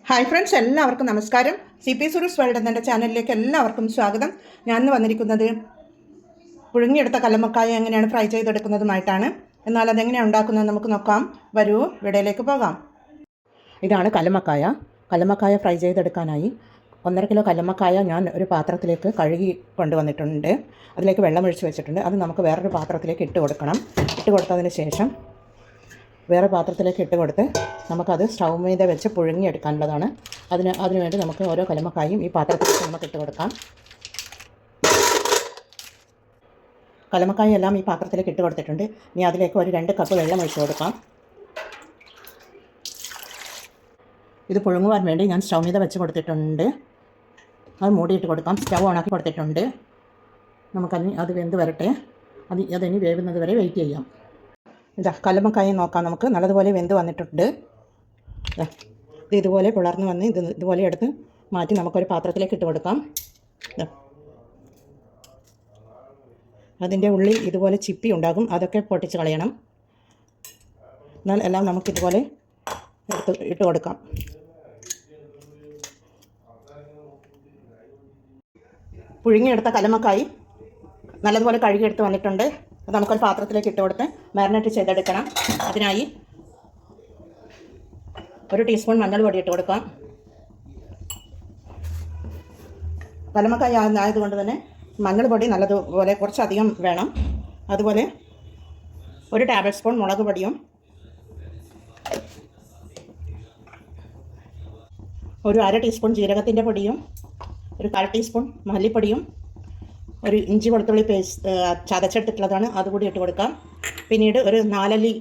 Hi friends, എല്ലാവർക്കും നമസ്കാരം. CP സുരൂസ് world എന്ന ചാനലിലേക്ക് എല്ലാവർക്കും സ്വാഗതം. ഞാൻ ഇന്ന് വന്നിരിക്കുന്നത് പുഴുങ്ങിയെടുത്ത കല്ലുമ്മക്കായ എങ്ങനെയാണ് ഫ്രൈ ചെയ്തെടുക്കുന്നതുമായിട്ടാണ്. എന്നാൽ അതെങ്ങനെയാണ് ഉണ്ടാക്കുന്നത് നമുക്ക് നോക്കാം. വരൂ, വീഡിയോയിലേക്ക് പോകാം. ഇതാണ് കല്ലുമ്മക്കായ. കല്ലുമ്മക്കായ ഫ്രൈ ചെയ്തെടുക്കാനായി 1.5 കിലോ കല്ലുമ്മക്കായ ഞാൻ ഒരു പാത്രത്തിലേക്ക് കഴുകി കൊണ്ടുവന്നിട്ടുണ്ട്. അതിലേക്ക് വെള്ളം ഒഴിച്ച് വെച്ചിട്ടുണ്ട്. അത് നമുക്ക് വേറൊരു പാത്രത്തിലേക്ക് ഇട്ട് കൊടുക്കണം. ഇട്ട് കൊടുത്തതിന് ശേഷം വേറെ പാത്രത്തിലേക്ക് ഇട്ട് കൊടുത്ത് നമുക്കത് സ്റ്റൗ മീതെ വെച്ച് പുഴുങ്ങിയെടുക്കാനുള്ളതാണ്. അതിനുവേണ്ടി നമുക്ക് ഓരോ കല്ലുമ്മക്കായും ഈ പാത്രത്തിലേക്ക് നമുക്ക് ഇട്ട് കൊടുക്കാം. കല്ലുമ്മക്കായ എല്ലാം ഈ പാത്രത്തിലേക്ക് ഇട്ട് കൊടുത്തിട്ടുണ്ട്. ഇനി അതിലേക്ക് ഒരു 2 കപ്പ് വെള്ളം ഒഴിച്ച് കൊടുക്കാം. ഇത് പുഴുങ്ങുവാൻ വേണ്ടി ഞാൻ സ്റ്റൗ മീതെ വെച്ച് കൊടുത്തിട്ടുണ്ട്. അത് മൂടിയിട്ട് കൊടുക്കാം. സ്റ്റൗ ഓണാക്കി കൊടുത്തിട്ടുണ്ട്. അത് വെന്ത് വരട്ടെ. അതിനി വേവുന്നത് വരെ വെയിറ്റ് ചെയ്യാം. ഇതാ കല്ലുമ്മക്കായ നോക്കാം. നമുക്ക് നല്ലതുപോലെ വെന്ത് വന്നിട്ടുണ്ട്. ഇത് ഇതുപോലെ പിളർന്ന് വന്ന് ഇതുപോലെ എടുത്ത് മാറ്റി നമുക്കൊരു പാത്രത്തിലേക്ക് ഇട്ട് കൊടുക്കാം. അതിൻ്റെ ഉള്ളിൽ ഇതുപോലെ ചിപ്പി ഉണ്ടാകും. അതൊക്കെ പൊട്ടിച്ച് കളയണം. എന്നാൽ എല്ലാം നമുക്കിതുപോലെ ഇട്ട് കൊടുക്കാം. പുഴുങ്ങിയെടുത്ത കല്ലുമ്മക്കായ നല്ലതുപോലെ കഴുകിയെടുത്ത് വന്നിട്ടുണ്ട്. അത് നമുക്കൊരു പാത്രത്തിലേക്ക് ഇട്ട് കൊടുത്ത് മാരിനേറ്റ് ചെയ്തെടുക്കണം. അതിനായി 1 ടീസ്പൂൺ മഞ്ഞൾ പൊടി ഇട്ട് കൊടുക്കാം. കല്ലുമ്മക്കായ ആയതുകൊണ്ട് തന്നെ മഞ്ഞൾ പൊടി നല്ലതുപോലെ കുറച്ചധികം വേണം. അതുപോലെ 1 ടേബിൾ സ്പൂൺ മുളക് പൊടിയും 1/2 ടീസ്പൂൺ ജീരകത്തിൻ്റെ പൊടിയും 1/4 ടീസ്പൂൺ മല്ലിപ്പൊടിയും 1 ഇഞ്ചി വെളുത്തുള്ളി പേസ്റ്റ് ചതച്ചെടുത്തിട്ടുള്ളതാണ്, അതുകൂടി ഇട്ട് കൊടുക്കാം. പിന്നീട് 4 അല്ലി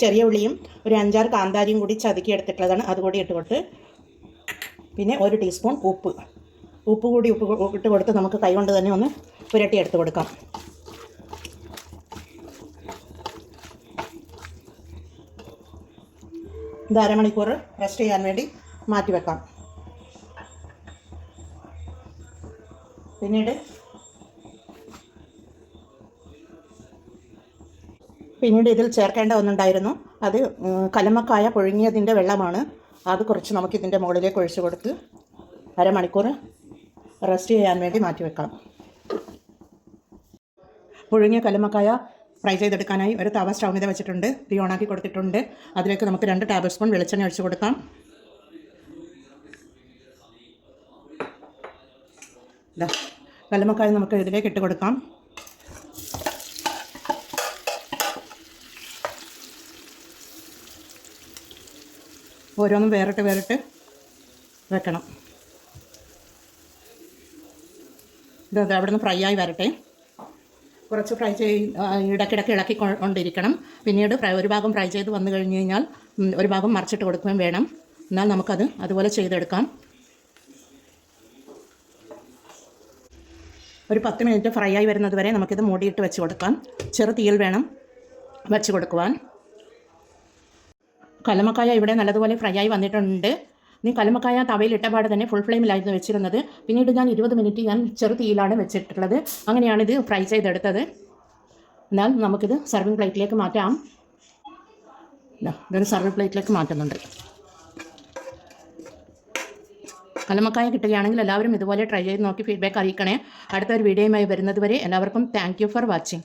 ചെറിയ ഉള്ളിയും 5-6 കാന്താരിയും കൂടി ചതുക്കി എടുത്തിട്ടുള്ളതാണ്, അതുകൂടി ഇട്ട് കൊടുത്ത് പിന്നെ 1 ടീസ്പൂൺ ഉപ്പ് കൂടി ഇട്ട് കൊടുത്ത് നമുക്ക് കൈകൊണ്ട് തന്നെ ഒന്ന് പുരട്ടി എടുത്ത് കൊടുക്കാം. ഇത് അരമണിക്കൂർ റെസ്റ്റ് ചെയ്യാൻ വേണ്ടി മാറ്റി വെക്കാം. പിന്നീട് ഇതിൽ ചേർക്കേണ്ട ഒന്നുണ്ടായിരുന്നു. അത് കല്ലുമ്മക്കായ പുഴുങ്ങിയതിൻ്റെ വെള്ളമാണ്. അത് കുറച്ച് നമുക്കിതിൻ്റെ മുകളിലേക്ക് ഒഴിച്ച് കൊടുത്ത് അരമണിക്കൂർ റെസ്റ്റ് ചെയ്യാൻ വേണ്ടി മാറ്റി വെക്കാം. പുഴുങ്ങിയ കല്ലുമ്മക്കായ ഫ്രൈ ചെയ്തെടുക്കാനായി ഒരു തവ സ്റ്റൗ മീതെ വെച്ചിട്ടുണ്ട്. തീ ഓണാക്കി കൊടുത്തിട്ടുണ്ട്. അതിലേക്ക് നമുക്ക് 2 ടേബിൾ സ്പൂൺ വെളിച്ചെണ്ണ ഒഴിച്ച് കൊടുക്കാം. കല്ലുമ്മക്കായ നമുക്ക് ഇതിലേക്ക് ഇട്ട് കൊടുക്കാം. ഓരോന്നും വേറിട്ട് വെക്കണം. ഇത് അവിടെ നിന്ന് ഫ്രൈ ആയി വരട്ടെ. കുറച്ച് ഫ്രൈ ഇടയ്ക്കിടയ്ക്ക് ഇളക്കി കൊണ്ടിരിക്കണം. പിന്നീട് ഒരു ഭാഗം ഫ്രൈ ചെയ്ത് വന്നു കഴിഞ്ഞ് കഴിഞ്ഞാൽ ഒരു ഭാഗം മറിച്ചിട്ട് കൊടുക്കുകയും വേണം. എന്നാൽ നമുക്കത് അതുപോലെ ചെയ്തെടുക്കാം. ഒരു 10 മിനിറ്റ് ഫ്രൈ ആയി വരുന്നത് വരെ നമുക്കിത് മൂടിയിട്ട് വെച്ച് കൊടുക്കാം. ചെറു തീയിൽ വേണം വെച്ച് കൊടുക്കുവാൻ. കല്ലുമ്മക്കായ ഇവിടെ നല്ലതുപോലെ ഫ്രൈ ആയി വന്നിട്ടുണ്ട്. കല്ലുമ്മക്കായ തവയിൽ ഇട്ടപാട് തന്നെ ഫുൾ ഫ്ലെയിമിലായിരുന്നു വെച്ചിരുന്നത്. പിന്നീട് ഞാൻ 20 മിനിറ്റ് ചെറു തീയിലാണ് വെച്ചിട്ടുള്ളത്. അങ്ങനെയാണ് ഇത് ഫ്രൈ ചെയ്തെടുത്തത്. എന്നാൽ നമുക്കിത് സർവിങ് പ്ലേറ്റിലേക്ക് മാറ്റാം. ഇതൊരു സർവിങ് പ്ലേറ്റിലേക്ക് മാറ്റുന്നുണ്ട്. കല്ലുമ്മക്കായ കിട്ടുകയാണെങ്കിൽ എല്ലാവരും ഇതുപോലെ ട്രൈ ചെയ്ത് നോക്കി ഫീഡ്ബാക്ക് അറിയിക്കണേ. അടുത്തൊരു വീഡിയോയുമായി വരുന്നത് വരെ എല്ലാവർക്കും താങ്ക് യു ഫോർ വാച്ചിങ്.